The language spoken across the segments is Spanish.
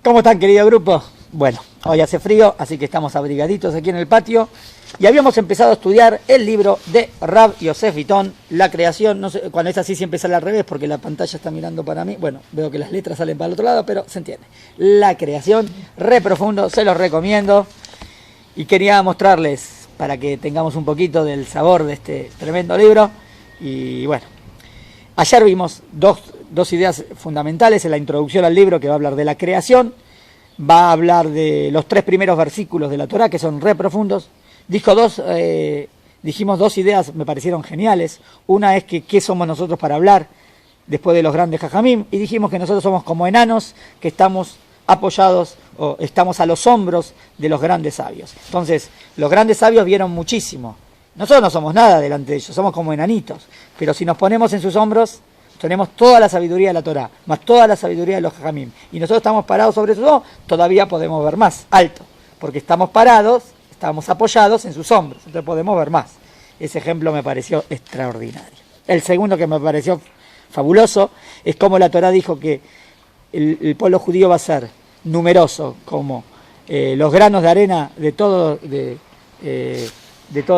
¿Cómo están, querido grupo? Bueno, hoy hace frío, así que estamos abrigaditos aquí en el patio. Y habíamos empezado a estudiar el libro de Rav Yosef Bitton, La creación. No sé, cuando es así siempre sale al revés porque la pantalla está mirando para mí. Bueno, veo que las letras salen para el otro lado, pero se entiende. La creación, re profundo, se los recomiendo. Y quería mostrarles, para que tengamos un poquito del sabor de este tremendo libro. Y bueno, ayer vimos dos ideas fundamentales en la introducción al libro, que va a hablar de la creación. Va a hablar de los 3 primeros versículos de la Torá, que son re profundos. Dijimos dos ideas, me parecieron geniales. Una es que qué somos nosotros para hablar después de los grandes jajamim. Y dijimos que nosotros somos como enanos, que estamos apoyados o estamos a los hombros de los grandes sabios. Entonces, los grandes sabios vieron muchísimo. Nosotros no somos nada delante de ellos, somos como enanitos. Pero si nos ponemos en sus hombros, tenemos toda la sabiduría de la Torá, más toda la sabiduría de los jajamim. Y nosotros estamos parados sobre sus hombros, todavía podemos ver más, alto. Porque estamos parados, estamos apoyados en sus hombros, entonces podemos ver más. Ese ejemplo me pareció extraordinario. El segundo que me pareció fabuloso es como la Torá dijo que el pueblo judío va a ser numeroso, como los granos de arena de todos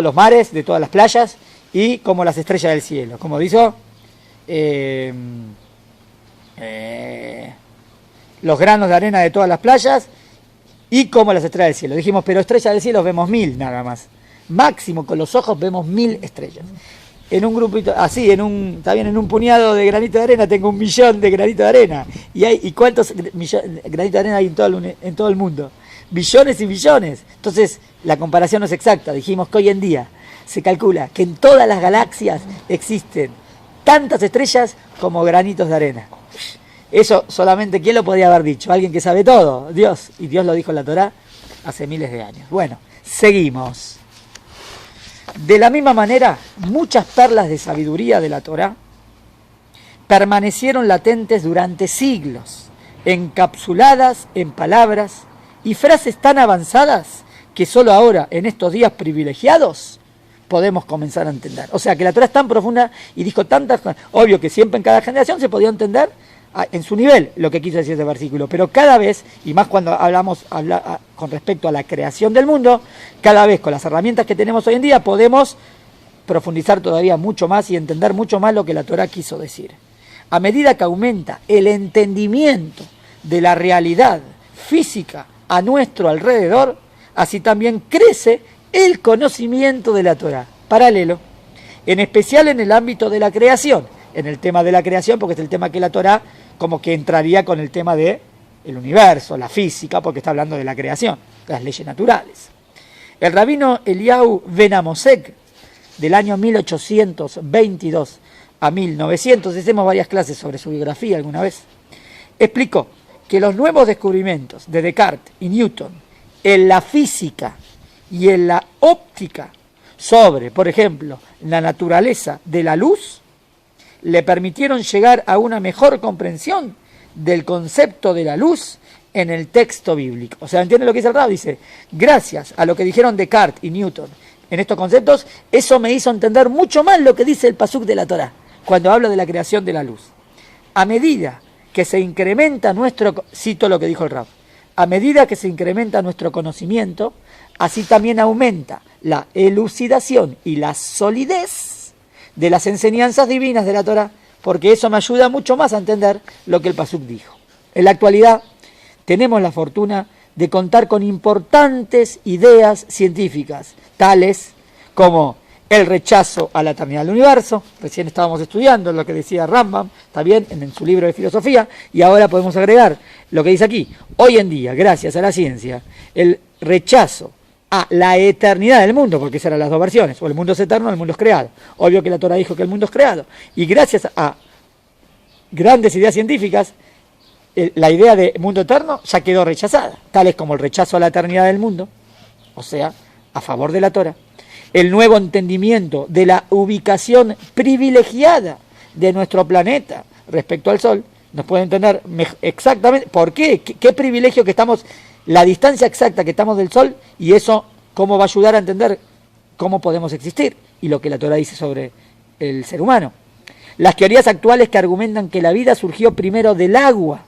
los mares, de todas las playas, y como las estrellas del cielo. Como dijo, los granos de arena de todas las playas y como las estrellas del cielo. Dijimos, pero estrellas del cielo vemos 1000 nada más. Máximo con los ojos vemos 1000 estrellas. En un grupito, así, en un puñado de granito de arena tengo 1.000.000 de granito de arena. ¿Y cuántos granitos de arena hay en todo el mundo? Billones y billones. Entonces, la comparación no es exacta. Dijimos que hoy en día se calcula que en todas las galaxias existen tantas estrellas como granitos de arena. Eso solamente, ¿quién lo podría haber dicho? Alguien que sabe todo, Dios. Y Dios lo dijo en la Torá hace miles de años. Bueno, seguimos. De la misma manera, muchas perlas de sabiduría de la Torá permanecieron latentes durante siglos, encapsuladas en palabras y frases tan avanzadas que solo ahora, en estos días privilegiados, podemos comenzar a entender. O sea, que la Torá es tan profunda y dijo tantas cosas. Obvio que siempre en cada generación se podía entender en su nivel lo que quiso decir ese versículo, pero cada vez, y más cuando hablamos con respecto a la creación del mundo, cada vez con las herramientas que tenemos hoy en día podemos profundizar todavía mucho más y entender mucho más lo que la Torá quiso decir. A medida que aumenta el entendimiento de la realidad física a nuestro alrededor, así también crece el conocimiento de la Torá. Paralelo, en especial en el ámbito de la creación, en el tema de la creación, porque es el tema que la Torá como que entraría con el tema de el universo, la física, porque está hablando de la creación, las leyes naturales. El rabino Eliyahu Ben Amosek, del año 1822 a 1900, hicimos varias clases sobre su biografía alguna vez, explicó que los nuevos descubrimientos de Descartes y Newton en la física y en la óptica sobre, por ejemplo, la naturaleza de la luz, le permitieron llegar a una mejor comprensión del concepto de la luz en el texto bíblico. O sea, ¿entienden lo que dice el Rab? Dice, gracias a lo que dijeron Descartes y Newton en estos conceptos, eso me hizo entender mucho más lo que dice el pasuk de la Torá, cuando habla de la creación de la luz. A medida que se incrementa cito lo que dijo el Rab, a medida que se incrementa nuestro conocimiento, así también aumenta la elucidación y la solidez de las enseñanzas divinas de la Torá, porque eso me ayuda mucho más a entender lo que el pasuk dijo. En la actualidad tenemos la fortuna de contar con importantes ideas científicas, tales como el rechazo a la eternidad del universo. Recién estábamos estudiando lo que decía Rambam, está bien, en su libro de filosofía, y ahora podemos agregar lo que dice aquí. Hoy en día, gracias a la ciencia, el rechazo a la eternidad del mundo, porque esas eran las dos versiones, o el mundo es eterno o el mundo es creado. Obvio que la Torá dijo que el mundo es creado, y gracias a grandes ideas científicas, la idea de mundo eterno ya quedó rechazada, tales como el rechazo a la eternidad del mundo, o sea, a favor de la Torá, el nuevo entendimiento de la ubicación privilegiada de nuestro planeta respecto al Sol, nos puede entender exactamente por qué, qué privilegio que estamos, la distancia exacta que estamos del Sol, y eso cómo va a ayudar a entender cómo podemos existir, y lo que la Torá dice sobre el ser humano. Las teorías actuales que argumentan que la vida surgió primero del agua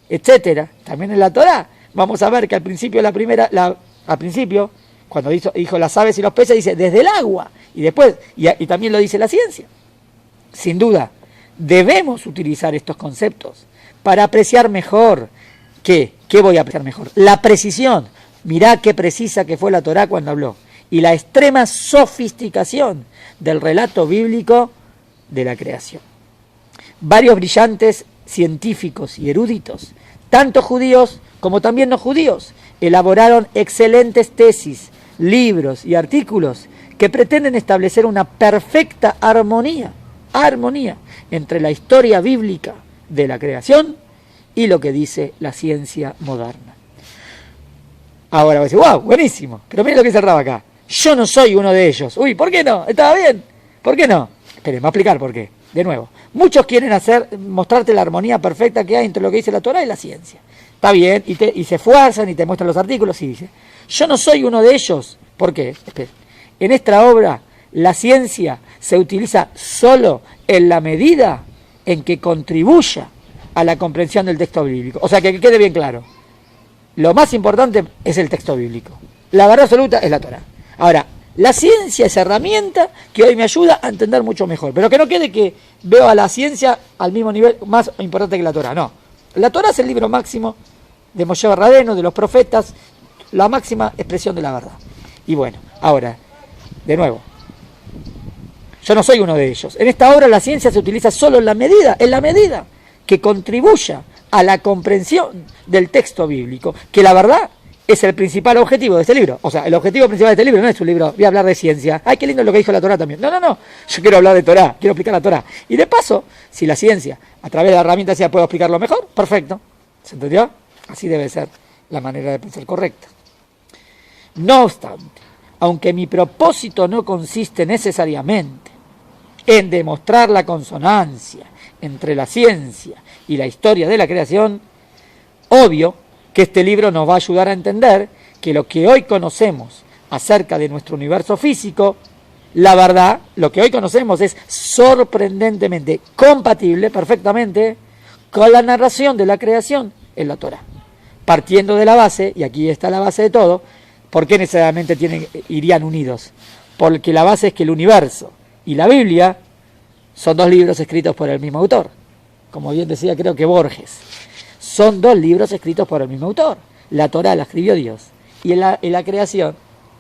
etcétera. También en la Torá vamos a ver que al principio al principio, cuando dijo las aves y los peces, dice desde el agua, y después, y también lo dice la ciencia. Sin duda, debemos utilizar estos conceptos para apreciar mejor. ¿Qué voy a apreciar mejor? La precisión. Mirá qué precisa que fue la Torá cuando habló. Y la extrema sofisticación del relato bíblico de la creación. Varios brillantes científicos y eruditos, tanto judíos como también no judíos, elaboraron excelentes tesis, libros y artículos que pretenden establecer una perfecta armonía entre la historia bíblica de la creación y lo que dice la ciencia moderna. Ahora va a decir, wow, buenísimo, pero miren lo que dice el Rab acá. Yo no soy uno de ellos. Uy, ¿por qué no? ¿Estaba bien? ¿Por qué no? Esperen, voy a explicar por qué. De nuevo, muchos quieren mostrarte la armonía perfecta que hay entre lo que dice la Torá y la ciencia. Está bien, y se esfuerzan y te muestran los artículos y dice, yo no soy uno de ellos. ¿Por qué? Esperen. En esta obra, la ciencia se utiliza solo en la medida en que contribuya a la comprensión del texto bíblico. O sea, que quede bien claro. Lo más importante es el texto bíblico. La verdad absoluta es la Torá. Ahora, la ciencia es herramienta que hoy me ayuda a entender mucho mejor. Pero que no quede que veo a la ciencia al mismo nivel, más importante que la Torá. No. La Torá es el libro máximo de Moshe Rabbeinu, de los profetas, la máxima expresión de la verdad. Y bueno, ahora, de nuevo, yo no soy uno de ellos. En esta obra la ciencia se utiliza solo en la medida que contribuya a la comprensión del texto bíblico, que la verdad es el principal objetivo de este libro. O sea, el objetivo principal de este libro no es un libro, voy a hablar de ciencia. Ay, qué lindo lo que dijo la Torá también. No. Yo quiero hablar de Torá, quiero explicar la Torá. Y de paso, si la ciencia, a través de la herramienta ya puedo explicarlo mejor, perfecto. ¿Se entendió? Así debe ser la manera de pensar correcta. No obstante, aunque mi propósito no consiste necesariamente en demostrar la consonancia entre la ciencia y la historia de la creación, obvio que este libro nos va a ayudar a entender que lo que hoy conocemos acerca de nuestro universo físico, la verdad, lo que hoy conocemos es sorprendentemente compatible, perfectamente, con la narración de la creación en la Torá. Partiendo de la base, y aquí está la base de todo, ¿por qué necesariamente irían unidos? Porque la base es que el universo y la Biblia son dos libros escritos por el mismo autor. Como bien decía, creo que Borges. Son dos libros escritos por el mismo autor. La Torá la escribió Dios y la creación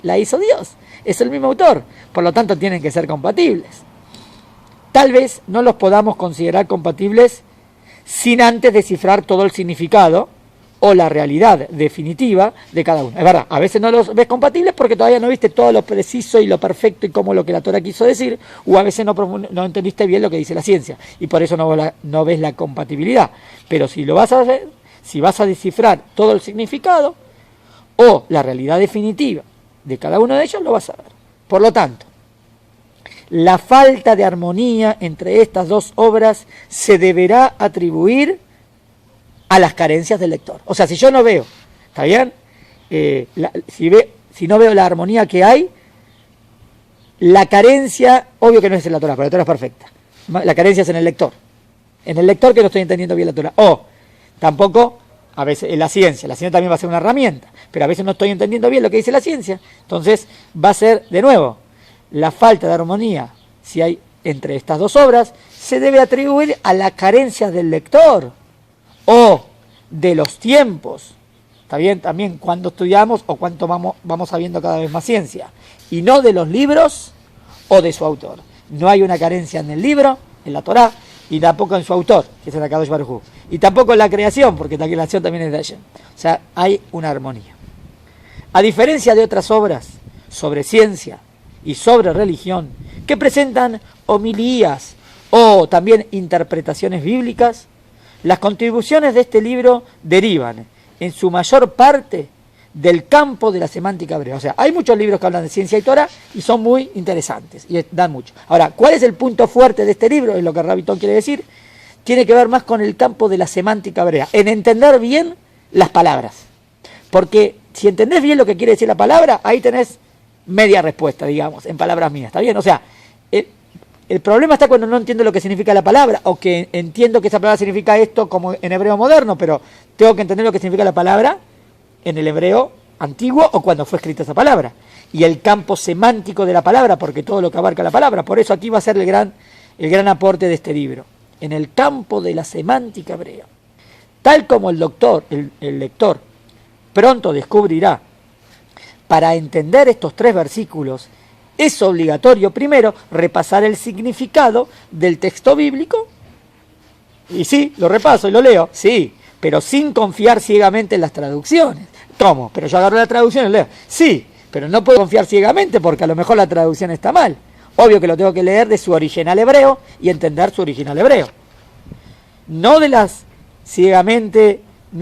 la hizo Dios. Es el mismo autor. Por lo tanto, tienen que ser compatibles. Tal vez no los podamos considerar compatibles sin antes descifrar todo el significado o la realidad definitiva de cada uno. Es verdad, a veces no los ves compatibles porque todavía no viste todo lo preciso y lo perfecto y como lo que la Torá quiso decir, o a veces no entendiste bien lo que dice la ciencia, y por eso no ves la compatibilidad. Pero si lo vas a hacer, si vas a descifrar todo el significado o la realidad definitiva de cada uno de ellos, lo vas a ver. Por lo tanto, la falta de armonía entre estas dos obras se deberá atribuir a las carencias del lector. O sea, si yo no veo, ¿está bien? Si no veo la armonía que hay, la carencia, obvio que no es en la Torá, pero la Torá es perfecta. La carencia es en el lector. En el lector que no estoy entendiendo bien la Torá. O tampoco, a veces, en la ciencia también va a ser una herramienta, pero a veces no estoy entendiendo bien lo que dice la ciencia. Entonces, va a ser, de nuevo, la falta de armonía, si hay entre estas dos obras, se debe atribuir a las carencias del lector o de los tiempos, ¿está bien? También cuando estudiamos o cuánto vamos sabiendo cada vez más ciencia, y no de los libros o de su autor. No hay una carencia en el libro, en la Torá, y tampoco en su autor, que es el Akadosh Baruj Hu, y tampoco en la creación, porque la creación también es de Hashem. O sea, hay una armonía. A diferencia de otras obras sobre ciencia y sobre religión, que presentan homilías o también interpretaciones bíblicas, las contribuciones de este libro derivan, en su mayor parte, del campo de la semántica hebrea. O sea, hay muchos libros que hablan de ciencia y Torá y son muy interesantes y dan mucho. Ahora, ¿cuál es el punto fuerte de este libro? Es lo que Rabitón quiere decir. Tiene que ver más con el campo de la semántica hebrea, en entender bien las palabras. Porque si entendés bien lo que quiere decir la palabra, ahí tenés media respuesta, digamos, en palabras mías. ¿Está bien? O sea, El problema está cuando no entiendo lo que significa la palabra, o que entiendo que esa palabra significa esto como en hebreo moderno, pero tengo que entender lo que significa la palabra en el hebreo antiguo o cuando fue escrita esa palabra. Y el campo semántico de la palabra, porque todo lo que abarca la palabra. Por eso aquí va a ser el gran aporte de este libro. En el campo de la semántica hebrea. Tal como el lector pronto descubrirá, para entender estos 3 versículos, es obligatorio primero repasar el significado del texto bíblico. Y sí, lo repaso y lo leo, sí, pero sin confiar ciegamente en las traducciones. ¿Cómo? Pero yo agarro la traducción y leo. Sí, pero no puedo confiar ciegamente porque a lo mejor la traducción está mal. Obvio que lo tengo que leer de su original hebreo y entender su original hebreo. No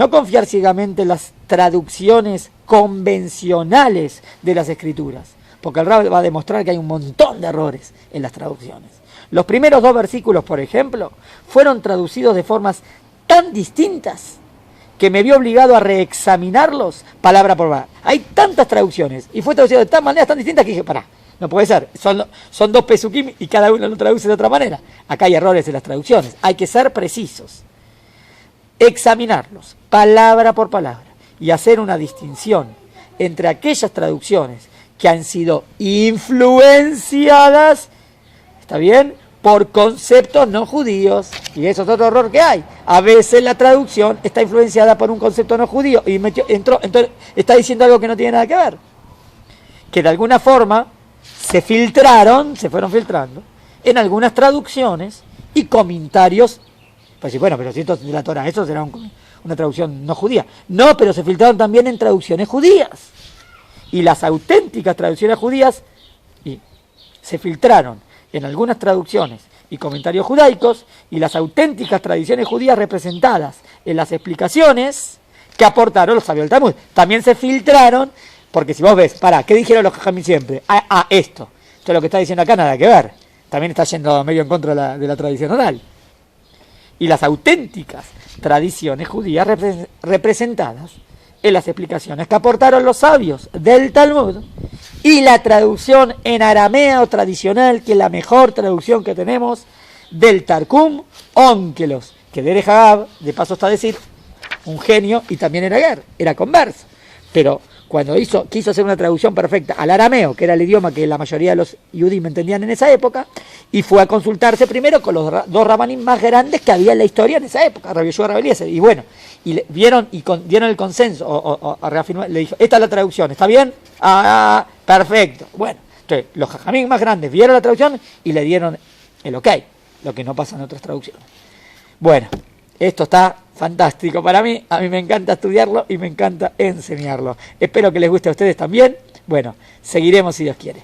confiar ciegamente en las traducciones convencionales de las escrituras, porque el Rab va a demostrar que hay un montón de errores en las traducciones. Los primeros 2 versículos, por ejemplo, fueron traducidos de formas tan distintas que me vi obligado a reexaminarlos palabra por palabra. Hay tantas traducciones y fue traducido de tan maneras tan distintas que dije, pará, no puede ser, son 2 pesukim y cada uno lo traduce de otra manera. Acá hay errores en las traducciones, hay que ser precisos. Examinarlos palabra por palabra y hacer una distinción entre aquellas traducciones que han sido influenciadas, ¿está bien?, por conceptos no judíos. Y eso es otro error que hay. A veces la traducción está influenciada por un concepto no judío y entonces está diciendo algo que no tiene nada que ver. Que de alguna forma se fueron filtrando en algunas traducciones y comentarios. Pues sí, bueno, pero si esto es de la Torah, eso será una traducción no judía. No, pero se filtraron también en traducciones judías. Y las auténticas traducciones judías se filtraron en algunas traducciones y comentarios judaicos, y las auténticas tradiciones judías representadas en las explicaciones que aportaron los sabios del Talmud. También se filtraron, porque si vos ves, ¿qué dijeron los jajamim siempre? Esto es lo que está diciendo acá, nada que ver. También está yendo medio en contra de la tradición oral. Y las auténticas tradiciones judías representadas en las explicaciones que aportaron los sabios del Talmud, y la traducción en arameo tradicional, que es la mejor traducción que tenemos, del Targum Onkelos, que Derech Hagav, de paso está a decir, un genio, y también era converso. Pero cuando quiso hacer una traducción perfecta al arameo, que era el idioma que la mayoría de los Yudim entendían en esa época, y fue a consultarse primero con los 2 rabanim más grandes que había en la historia en esa época, Rabbi Yehoshua, Rabbi Eliezer, y bueno, dieron el consenso, o reafirmó, le dijo, esta es la traducción, ¿está bien? Perfecto. Bueno, entonces los jajamim más grandes vieron la traducción y le dieron el ok, lo que no pasa en otras traducciones. Bueno, esto está fantástico para mí, a mí me encanta estudiarlo y me encanta enseñarlo. Espero que les guste a ustedes también. Bueno, seguiremos si Dios quiere.